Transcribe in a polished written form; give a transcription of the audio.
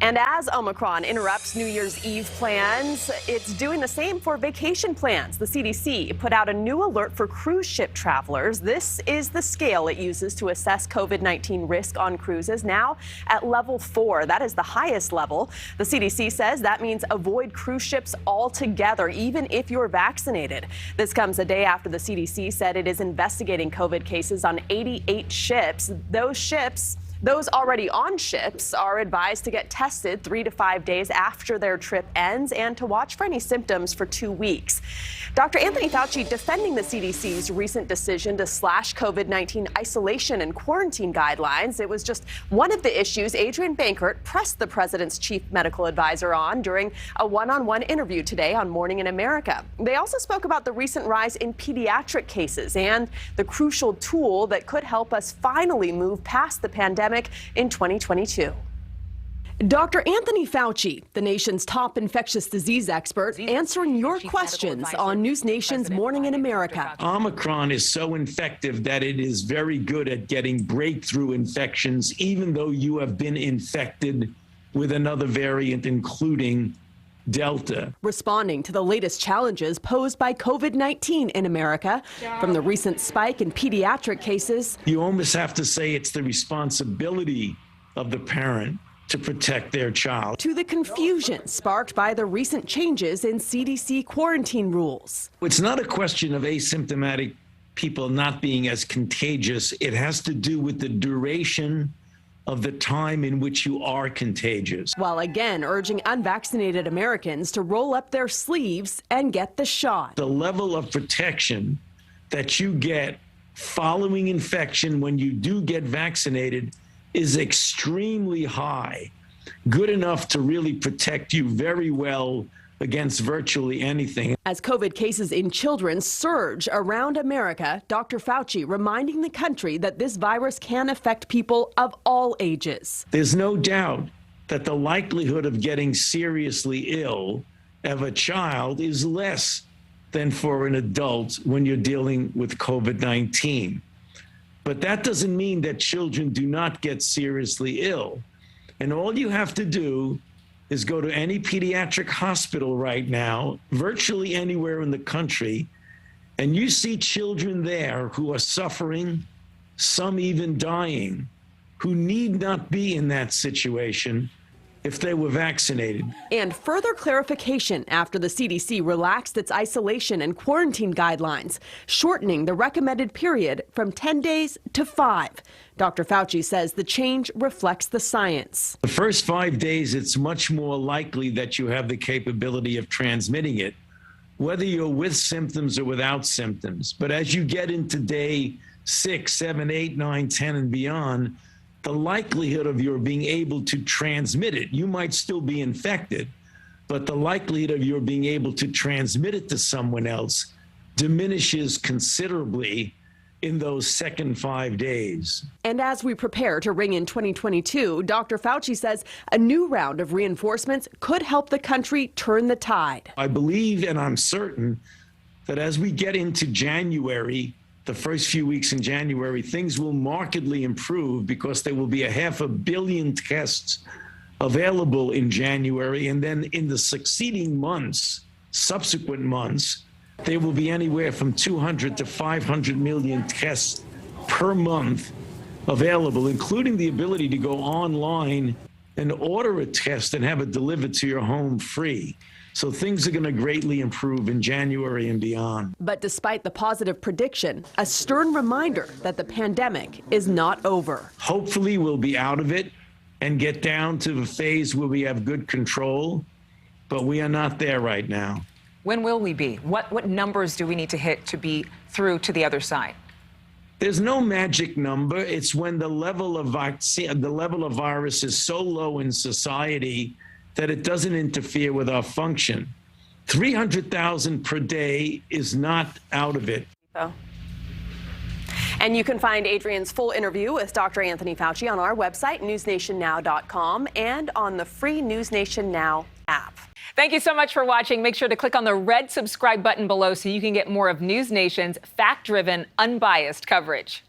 And as Omicron interrupts New Year's Eve plans, it's doing the same for vacation plans. The CDC put out a new alert for cruise ship travelers. This is the scale it uses to assess COVID-19 risk on cruises, now at level 4. That is the highest level. The CDC says that means avoid cruise ships altogether, even if you're vaccinated. This comes a day after the CDC said it is investigating COVID cases on 88 ships. Those already on ships are advised to get tested 3 to 5 days after their trip ends and to watch for any symptoms for 2 weeks. Dr. Anthony Fauci defending the CDC's recent decision to slash COVID-19 isolation and quarantine guidelines. It was just one of the issues Adrian Bankert pressed the president's chief medical advisor on during a one-on-one interview today on Morning in America. They also spoke about the recent rise in pediatric cases and the crucial tool that could help us finally move past the pandemic in 2022. Dr. Anthony Fauci, the nation's top infectious disease expert, answering your questions on News Nation's Morning in America. Omicron is so infective that it is very good at getting breakthrough infections, even though you have been infected with another variant, including Delta. Responding to the latest challenges posed by COVID-19 in America, from the recent spike in pediatric cases. You almost have to say it's the responsibility of the parent to protect their child. To the confusion sparked by the recent changes in CDC quarantine rules. It's not a question of asymptomatic people not being as contagious. It has to do with the duration of the time in which you are contagious. While again urging unvaccinated Americans to roll up their sleeves and get the shot. The level of protection that you get following infection when you do get vaccinated is extremely high, good enough to really protect you very well against virtually anything. As COVID cases in children surge around America, Dr. Fauci reminding the country that this virus can affect people of all ages. There's no doubt that the likelihood of getting seriously ill of a child is less than for an adult when you're dealing with COVID-19. But that doesn't mean that children do not get seriously ill. And all you have to do is go to any pediatric hospital right now, virtually anywhere in the country, and you see children there who are suffering, some even dying, who need not be in that situation if they were vaccinated. And further clarification after the CDC relaxed its isolation and quarantine guidelines, shortening the recommended period from 10 days to 5. Dr. Fauci says the change reflects the science. The first 5 days, it's much more likely that you have the capability of transmitting it, whether you're with symptoms or without symptoms. But as you get into day 6, 7, 8, 9, 10, and beyond, the likelihood of your being able to transmit it, you might still be infected, but the likelihood of your being able to transmit it to someone else diminishes considerably in those second 5 days. And as we prepare to ring in 2022, Dr. Fauci says a new round of reinforcements could help the country turn the tide. I believe and I'm certain that as we get into January, the first few weeks in January, things will markedly improve because there will be 500 million tests available in January. And then in the succeeding months, subsequent months, there will be anywhere from 200 to 500 million tests per month available, including the ability to go online and order a test and have it delivered to your home free. So things are going to greatly improve in January and beyond. But despite the positive prediction, a stern reminder that the pandemic is not over. Hopefully we'll be out of it and get down to the phase where we have good control, but we are not there right now. When will we be? What numbers do we need to hit to be through to the other side? There's no magic number. It's when the level of virus is so low in society that it doesn't interfere with our function. 300,000 per day is not out of it. And you can find Adrian's full interview with Dr. Anthony Fauci on our website, newsnationnow.com, and on the free News Nation Now app. Thank you so much for watching. Make sure to click on the red subscribe button below so you can get more of News Nation's fact-driven, unbiased coverage.